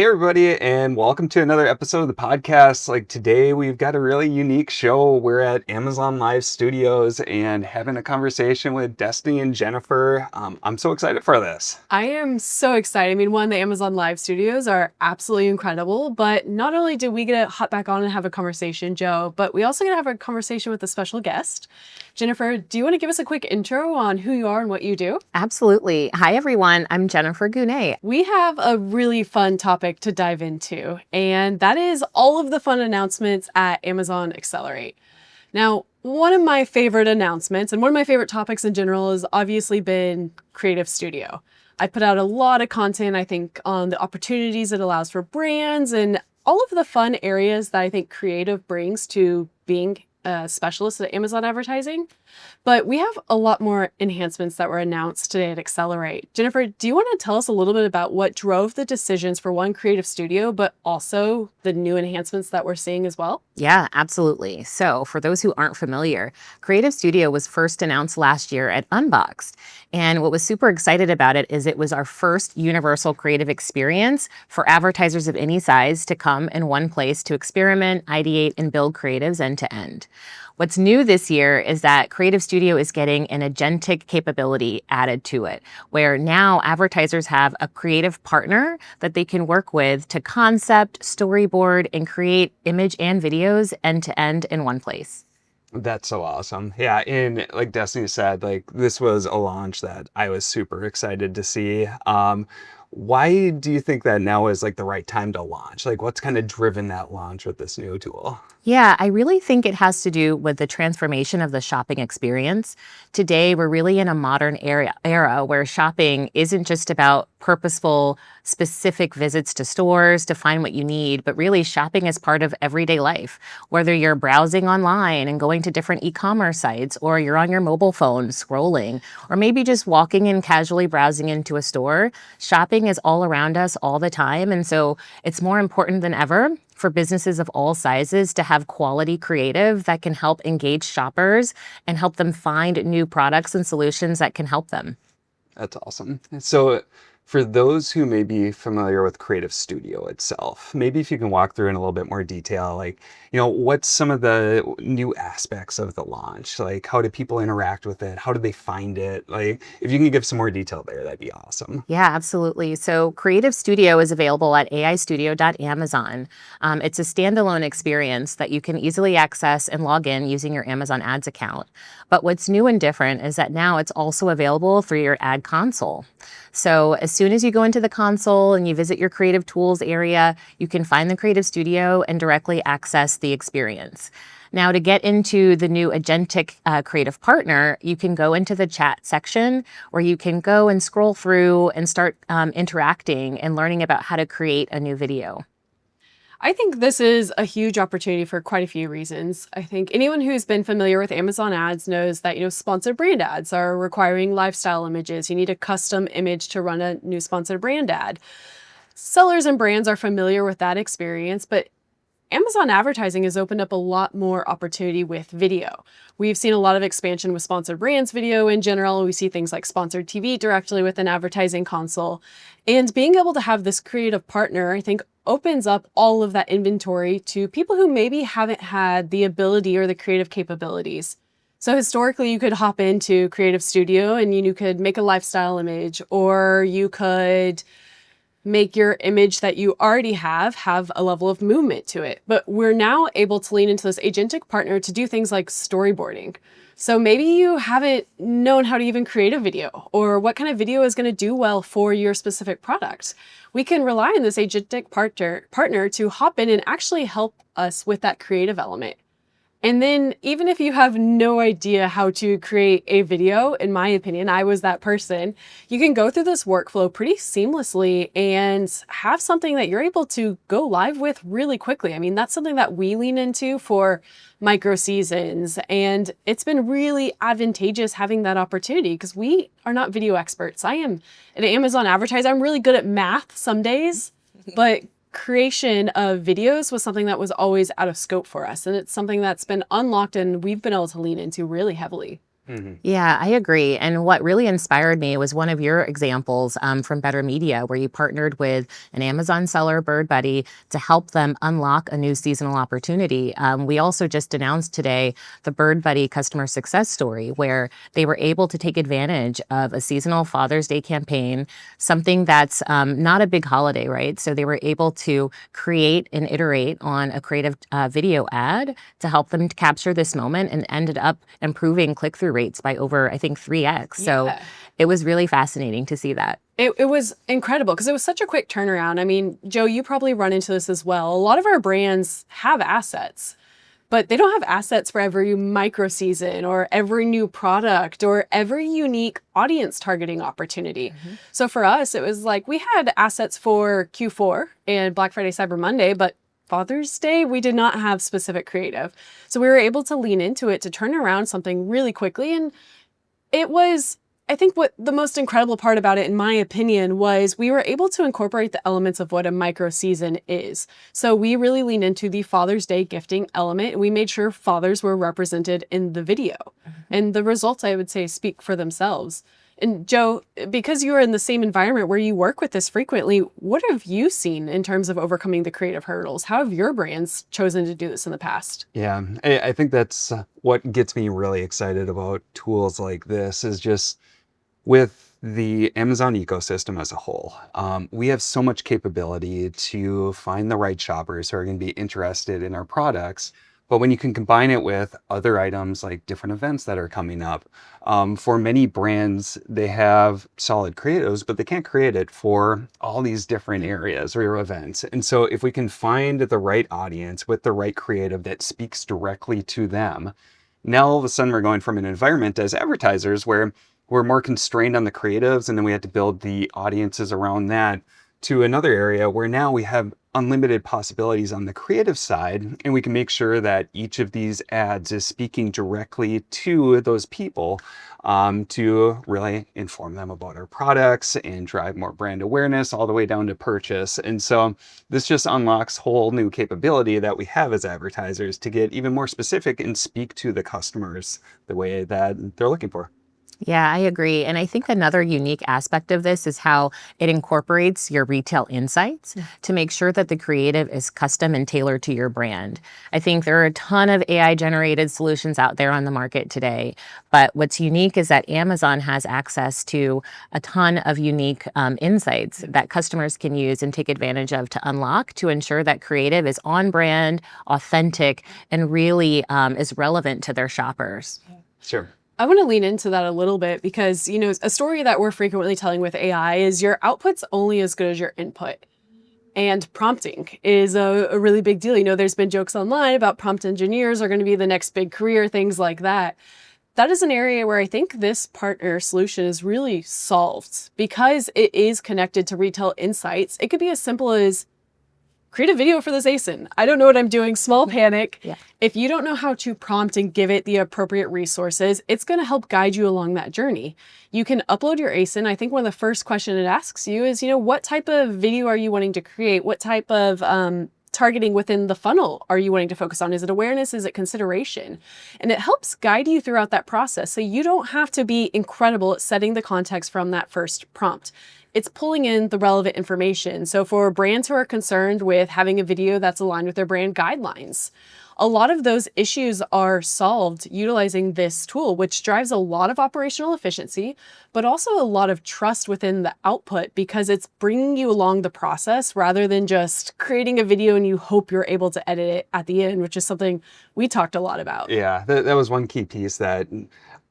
Hey everybody, and welcome to another episode of the podcast. Like today, we've got a really unique show. We're at Amazon Live Studios and having a conversation with Destiny and Jennifer. I'm so excited for this. I am so excited. I mean, one, the Amazon Live Studios are absolutely incredible, but not only do we get to hop back on and have a conversation, Joe, but we also get to have a conversation with a special guest. Jennifer, do you want to give us a quick intro on who you are and what you do? Absolutely. Hi, everyone. I'm Jennifer Gounet. We have a really fun topic to dive into, and that is all of the fun announcements at Amazon Accelerate. Now, one of my favorite announcements and one of my favorite topics in general has obviously been Creative Studio. I put out a lot of content, I think, on the opportunities it allows for brands and all of the fun areas that I think creative brings to being a specialist at Amazon advertising. But we have a lot more enhancements that were announced today at Accelerate. Jennifer, do you want to tell us a little bit about what drove the decisions for one Creative Studio, but also the new enhancements that we're seeing as well? Yeah, absolutely. So, for those who aren't familiar, Creative Studio was first announced last year at Unboxed. And what was super excited about it is it was our first universal creative experience for advertisers of any size to come in one place to experiment, ideate, and build creatives end to end. What's new this year is that Creative Studio is getting an agentic capability added to it, where now advertisers have a creative partner that they can work with to concept, storyboard, and create image and videos end to end in one place. That's so awesome. Yeah, and like Destiny said, like this was a launch that I was super excited to see. Why do you think that now is like the right time to launch? Like what's kind of driven that launch with this new tool? Yeah, I really think it has to do with the transformation of the shopping experience. Today, we're really in a modern era where shopping isn't just about purposeful, specific visits to stores to find what you need, but really shopping is part of everyday life. Whether you're browsing online and going to different e-commerce sites, or you're on your mobile phone scrolling, or maybe just walking and casually browsing into a store, shopping is all around us all the time. And so it's more important than ever for businesses of all sizes to have quality creative that can help engage shoppers and help them find new products and solutions that can help them. That's awesome. So, for those who may be familiar with Creative Studio itself, maybe if you can walk through in a little bit more detail, like, what's some of the new aspects of the launch? Like, how do people interact with it? How do they find it? Like, if you can give some more detail there, that'd be awesome. Yeah, absolutely. So Creative Studio is available at aistudio.amazon. It's a standalone experience that you can easily access and log in using your Amazon Ads account. But what's new and different is that now it's also available through your ad console. So as soon as you go into the console and you visit your creative tools area, you can find the Creative Studio and directly access the experience. Now, to get into the new agentic creative partner, you can go into the chat section where you can go and scroll through and start interacting and learning about how to create a new video. I think this is a huge opportunity for quite a few reasons. I think anyone who's been familiar with Amazon ads knows that, sponsored brand ads are requiring lifestyle images. You need a custom image to run a new sponsored brand ad. Sellers and brands are familiar with that experience, but Amazon advertising has opened up a lot more opportunity with video. We've seen a lot of expansion with sponsored brands video in general. We see things like sponsored TV directly with an advertising console. And being able to have this creative partner, I think, opens up all of that inventory to people who maybe haven't had the ability or the creative capabilities. So historically, you could hop into Creative Studio and you could make a lifestyle image, or you could make your image that you already have a level of movement to it. But we're now able to lean into this agentic partner to do things like storyboarding. So maybe you haven't known how to even create a video or what kind of video is going to do well for your specific product. We can rely on this agentic partner to hop in and actually help us with that creative element. And then even if you have no idea how to create a video, in my opinion, I was that person, you can go through this workflow pretty seamlessly and have something that you're able to go live with really quickly. I mean, that's something that we lean into for micro seasons, and it's been really advantageous having that opportunity because we are not video experts. I am an Amazon advertiser. I'm really good at math some days, but creation of videos was something that was always out of scope for us. And it's something that's been unlocked and we've been able to lean into really heavily. Mhm. Yeah, I agree. And what really inspired me was one of your examples from Better Media, where you partnered with an Amazon seller, BirdBuddy, to help them unlock a new seasonal opportunity. We also just announced today the BirdBuddy customer success story, where they were able to take advantage of a seasonal Father's Day campaign, something that's not a big holiday, right? So they were able to create and iterate on a creative video ad to help them to capture this moment and ended up improving click-through rates by over, I think, 3x. So Yeah. it was really fascinating to see that. It was incredible because it was such a quick turnaround. I mean, Joe, you probably run into this as well. A lot of our brands have assets, but they don't have assets for every micro season or every new product or every unique audience targeting opportunity. So for us, it was like we had assets for Q4 and Black Friday, Cyber Monday, but Father's Day, we did not have specific creative. So we were able to lean into it to turn around something really quickly. And it was, I think what the most incredible part about it, in my opinion, was we were able to incorporate the elements of what a micro season is. So we really leaned into the Father's Day gifting element. And we made sure fathers were represented in the video. And the results, I would say, speak for themselves. And Joe, because you are in the same environment where you work with this frequently, what have you seen in terms of overcoming the creative hurdles? How have your brands chosen to do this in the past? Yeah, I think that's what gets me really excited about tools like this is just with the Amazon ecosystem as a whole. We have so much capability to find the right shoppers who are going to be interested in our products. But when you can combine it with other items like different events that are coming up, for many brands, they have solid creatives, but they can't create it for all these different areas or events. And so if we can find the right audience with the right creative that speaks directly to them, now all of a sudden we're going from an environment as advertisers where we're more constrained on the creatives and then we had to build the audiences around that to another area where now we have unlimited possibilities on the creative side and we can make sure that each of these ads is speaking directly to those people to really inform them about our products and drive more brand awareness all the way down to purchase. And so this just unlocks whole new capability that we have as advertisers to get even more specific and speak to the customers the way that they're looking for. Yeah, I agree. And I think another unique aspect of this is how it incorporates your retail insights to make sure that the creative is custom and tailored to your brand. I think there are a ton of AI generated solutions out there on the market today. But what's unique is that Amazon has access to a ton of unique insights that customers can use and take advantage of to unlock to ensure that creative is on brand, authentic, and really is relevant to their shoppers. Sure. I want to lean into that a little bit because, a story that we're frequently telling with AI is your output's only as good as your input. And prompting is a really big deal. There's been jokes online about prompt engineers are going to be the next big career, things like that. That is an area where I think this partner solution is really solved because it is connected to retail insights. It could be as simple as create a video for this ASIN. I don't know what I'm doing. Small panic. Yeah. If you don't know how to prompt and give it the appropriate resources, it's going to help guide you along that journey. You can upload your ASIN. I think one of the first questions it asks you is, what type of video are you wanting to create? What type of targeting within the funnel are you wanting to focus on? Is it awareness? Is it consideration? And it helps guide you throughout that process. So you don't have to be incredible at setting the context from that first prompt. It's pulling in the relevant information. So for brands who are concerned with having a video that's aligned with their brand guidelines, a lot of those issues are solved utilizing this tool, which drives a lot of operational efficiency, but also a lot of trust within the output because it's bringing you along the process rather than just creating a video and you hope you're able to edit it at the end, which is something we talked a lot about. Yeah, that was one key piece that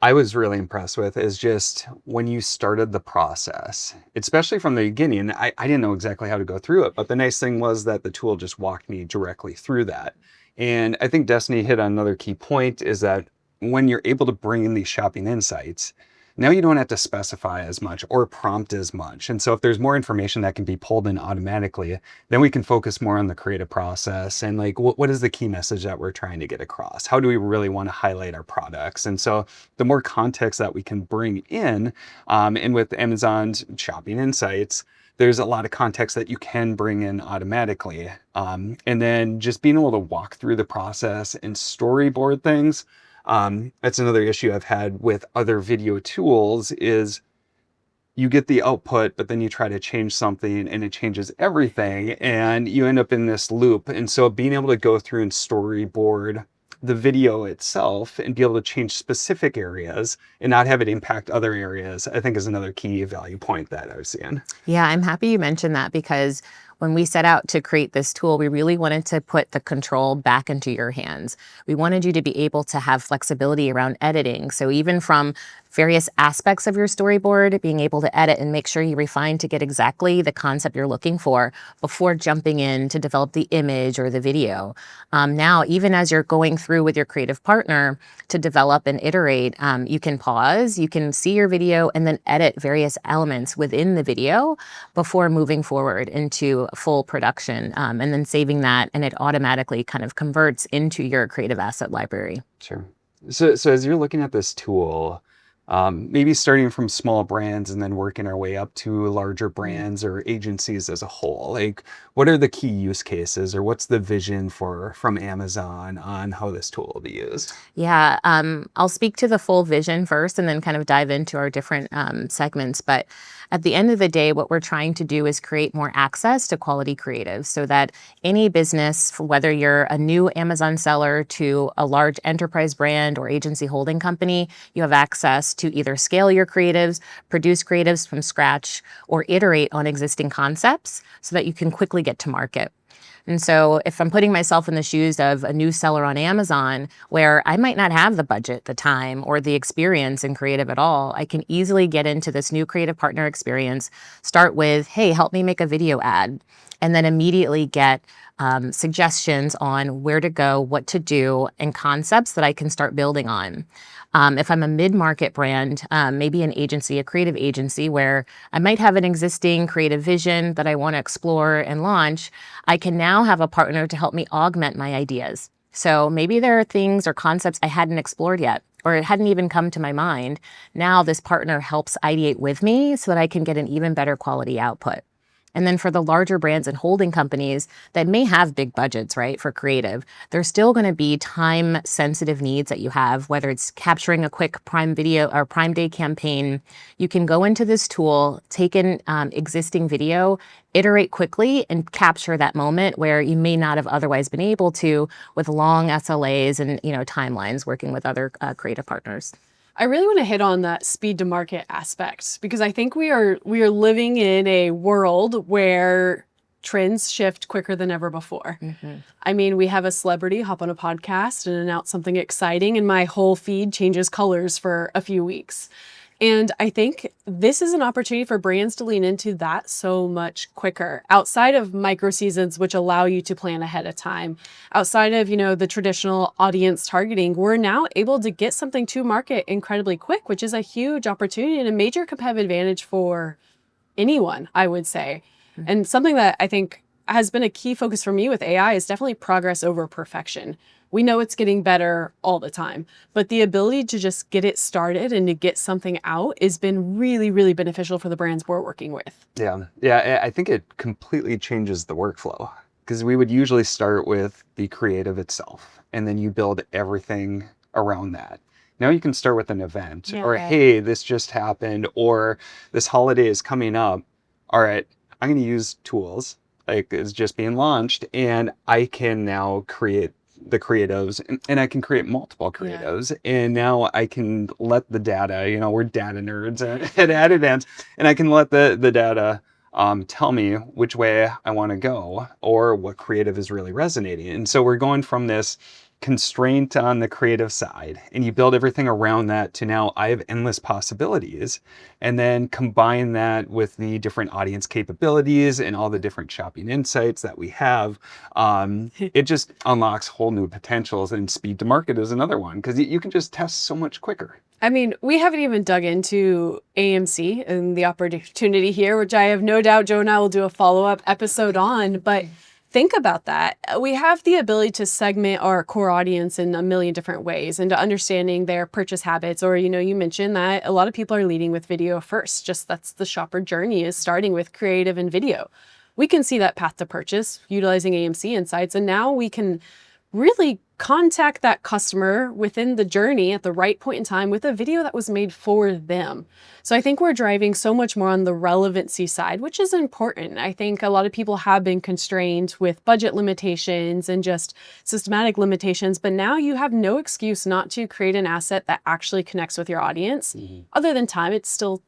I was really impressed with is just when you started the process, especially from the beginning, I didn't know exactly how to go through it. But the nice thing was that the tool just walked me directly through that. And I think Destiny hit on another key point is that when you're able to bring in these shopping insights, now you don't have to specify as much or prompt as much. And so if there's more information that can be pulled in automatically, then we can focus more on the creative process and like, what is the key message that we're trying to get across? How do we really want to highlight our products? And so the more context that we can bring in, and with Amazon's shopping insights, there's a lot of context that you can bring in automatically. And then just being able to walk through the process and storyboard things, That's another issue I've had with other video tools is you get the output, but then you try to change something and it changes everything and you end up in this loop. And so being able to go through and storyboard the video itself and be able to change specific areas and not have it impact other areas, I think is another key value point that I was seeing. Yeah, I'm happy you mentioned that because when we set out to create this tool, we really wanted to put the control back into your hands. We wanted you to be able to have flexibility around editing. So even from various aspects of your storyboard, being able to edit and make sure you refine to get exactly the concept you're looking for before jumping in to develop the image or the video. Now, even as you're going through with your creative partner to develop and iterate, you can pause, you can see your video and then edit various elements within the video before moving forward into full production, and then saving that, and it automatically kind of converts into your creative asset library. Sure. So as you're looking at this tool, maybe starting from small brands and then working our way up to larger brands or agencies as a whole, like what are the key use cases or what's the vision from Amazon on how this tool will be used? Yeah, I'll speak to the full vision first and then kind of dive into our different segments. But at the end of the day, what we're trying to do is create more access to quality creatives so that any business, whether you're a new Amazon seller to a large enterprise brand or agency holding company, you have access to either scale your creatives, produce creatives from scratch, or iterate on existing concepts so that you can quickly get to market. And so if I'm putting myself in the shoes of a new seller on Amazon where I might not have the budget, the time, or the experience in creative at all, I can easily get into this new creative partner experience, start with, hey, help me make a video ad, and then immediately get suggestions on where to go, what to do, and concepts that I can start building on. If I'm a mid-market brand, maybe an agency, a creative agency where I might have an existing creative vision that I want to explore and launch, I can now have a partner to help me augment my ideas. So maybe there are things or concepts I hadn't explored yet, or it hadn't even come to my mind. Now this partner helps ideate with me so that I can get an even better quality output. And then for the larger brands and holding companies that may have big budgets, right, for creative, there's still going to be time sensitive needs that you have, whether it's capturing a quick Prime Video or Prime Day campaign. You can go into this tool, take an existing video, iterate quickly and capture that moment where you may not have otherwise been able to with long SLAs and, timelines working with other creative partners. I really want to hit on that speed to market aspect because I think we are living in a world where trends shift quicker than ever before. I mean, we have a celebrity hop on a podcast and announce something exciting and my whole feed changes colors for a few weeks. And I think this is an opportunity for brands to lean into that so much quicker. Outside of micro seasons, which allow you to plan ahead of time, outside of, the traditional audience targeting, we're now able to get something to market incredibly quick, which is a huge opportunity and a major competitive advantage for anyone, I would say. And something that I think has been a key focus for me with AI is definitely progress over perfection. We know it's getting better all the time, but the ability to just get it started and to get something out has been really, really beneficial for the brands we're working with. Yeah, I think it completely changes the workflow because we would usually start with the creative itself and then you build everything around that. Now you can start with an event or, hey, this just happened or this holiday is coming up. All right, I'm going to use tools like it's just being launched and I can now create the creatives and I can create multiple creatives and now I can let the data, we're data nerds at Adidance, and I can let the data tell me which way I want to go or what creative is really resonating. And so we're going from this constraint on the creative side and you build everything around that to now I have endless possibilities, and then combine that with the different audience capabilities and all the different shopping insights that we have. It just unlocks whole new potentials, and speed to market is another one because you can just test so much quicker. I mean, we haven't even dug into AMC and the opportunity here, which I have no doubt Joe and I will do a follow-up episode on, but think about that. We have the ability to segment our core audience in a million different ways into understanding their purchase habits. Or, you mentioned that a lot of people are leading with video first. Just that's the shopper journey, is starting with creative and video. We can see that path to purchase utilizing AMC insights. And now we can really contact that customer within the journey at the right point in time with a video that was made for them. So I think we're driving so much more on the relevancy side, which is important. I think a lot of people have been constrained with budget limitations and just systematic limitations, but now you have no excuse not to create an asset that actually connects with your audience. Other than time, it still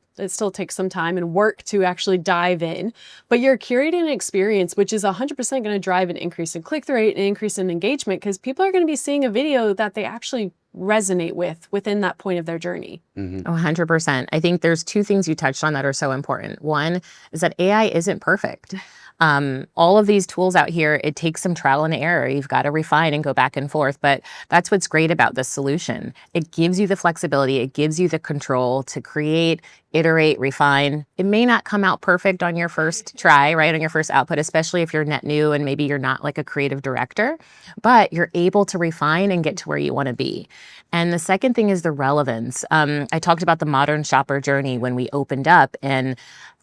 takes some time and work to actually dive in, but you're curating an experience which is 100% going to drive an increase in click-through rate, an increase in engagement, because people are going to be seeing a video that they actually resonate with within that point of their journey. 100%. I think there's two things you touched on that are so important. One is that AI isn't perfect. All of these tools out here, it takes some trial and error. You've got to refine and go back and forth. But that's what's great about this solution. It gives you the flexibility. It gives you the control to create, iterate, refine. It may not come out perfect on your first try, right? On your first output, especially if you're net new and maybe you're not like a creative director, but you're able to refine and get to where you want to be. And the second thing is the relevance. I talked about the modern shopper journey when we opened up, and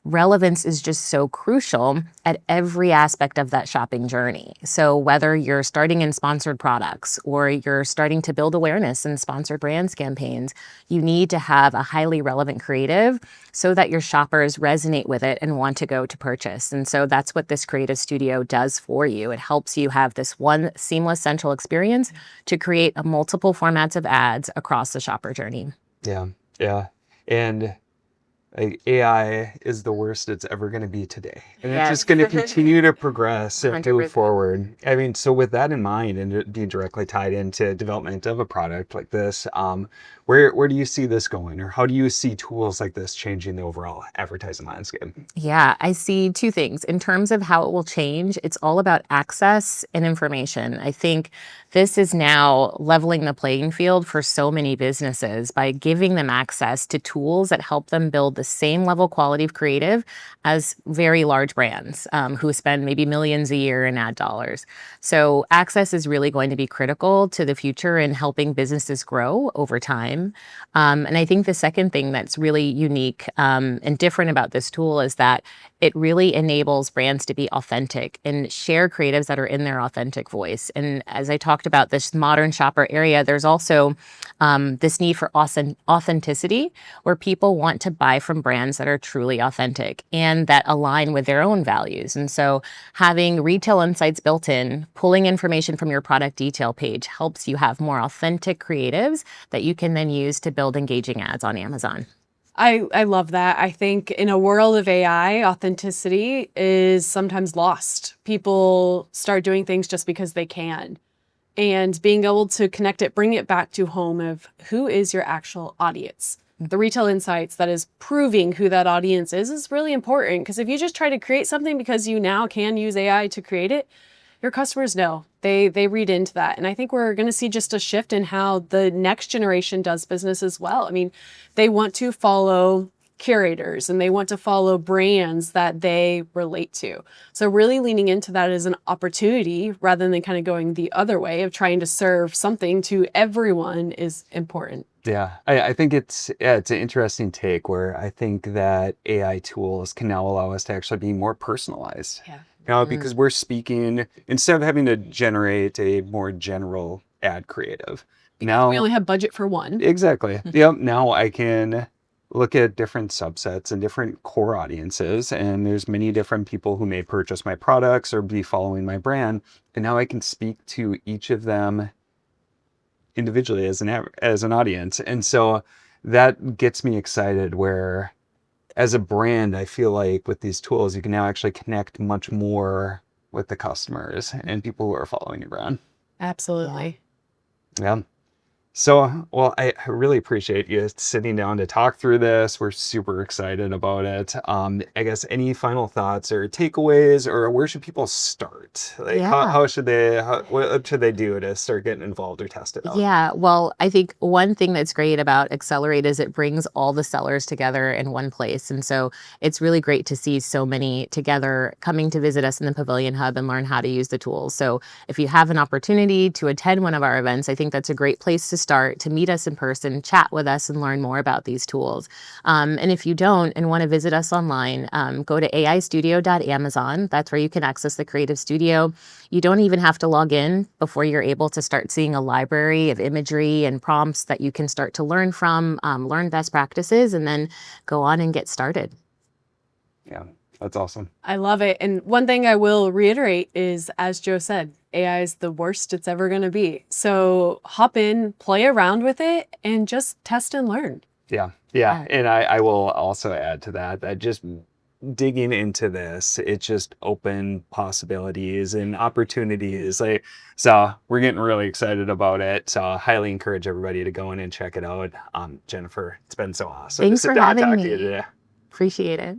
relevance is just so crucial at every aspect of that shopping journey. So whether you're starting in sponsored products or you're starting to build awareness in sponsored brands campaigns, you need to have a highly relevant creative so that your shoppers resonate with it and want to go to purchase. And so that's what this Creative Studio does for you. It helps you have this one seamless central experience to create multiple formats of ads across the shopper journey. Yeah, yeah. And like, AI is the worst it's ever going to be today. And it's just going to continue to progress and move 100%. forward. I mean, so with that in mind and it being directly tied into development of a product like this, where do you see this going, or how do you see tools like this changing the overall advertising landscape? Yeah, I see two things. In terms of how it will change, it's all about access and information. I think this is now leveling the playing field for so many businesses by giving them access to tools that help them build the same level quality of creative as very large brands who spend maybe millions a year in ad dollars. So access is really going to be critical to the future in helping businesses grow over time. And I think the second thing that's really unique and different about this tool is that it really enables brands to be authentic and share creatives that are in their authentic voice. And as I talked about this modern shopper area, there's also this need for authenticity, where people want to buy from brands that are truly authentic and that align with their own values. And so having retail insights built in, pulling information from your product detail page helps you have more authentic creatives that you can then use to build engaging ads on Amazon. I love that. I think in a world of AI, authenticity is sometimes lost. People start doing things just because they can. And being able to connect it, bring it back to home of who is your actual audience. The retail insights that is proving who that audience is really important, because if you just try to create something because you now can use AI to create it, your customers know. They read into that. And I think we're going to see just a shift in how the next generation does business as well. I mean, they want to follow curators and they want to follow brands that they relate to. So really leaning into that as an opportunity rather than kind of going the other way of trying to serve something to everyone is important. Yeah, I think it's an interesting take where I think that AI tools can now allow us to actually be more personalized. Yeah. You know, because we're speaking, instead of having to generate a more general ad creative. Now We only have budget for one. Exactly. Yep. Now I can look at different subsets and different core audiences, and there's many different people who may purchase my products or be following my brand, and now I can speak to each of them individually as an audience. And so that gets me excited, where as a brand, I feel like with these tools, you can now actually connect much more with the customers and people who are following your brand. Absolutely. Yeah. So, well, I really appreciate you sitting down to talk through this. We're super excited about it. I guess any final thoughts or takeaways, or where should people start? Like, what should they do to start getting involved or test it out? Yeah, well, I think one thing that's great about Accelerate is it brings all the sellers together in one place. And so it's really great to see so many together coming to visit us in the Pavilion Hub and learn how to use the tools. So if you have an opportunity to attend one of our events, I think that's a great place to start. start, to meet us in person, chat with us, and learn more about these tools. And if you don't and want to visit us online, go to aistudio.amazon. That's where you can access the Creative Studio. You don't even have to log in before you're able to start seeing a library of imagery and prompts that you can start to learn from, learn best practices, and then go on and get started. Yeah, that's awesome. I love it. And one thing I will reiterate is, as Joe said, AI is the worst it's ever going to be. So hop in, play around with it, and just test and learn. Yeah. And I will also add to that just digging into this, it just opened possibilities and opportunities. So we're getting really excited about it. So I highly encourage everybody to go in and check it out. Jennifer, it's been so awesome Thanks to sit for down and having talk to you me. today. Appreciate it.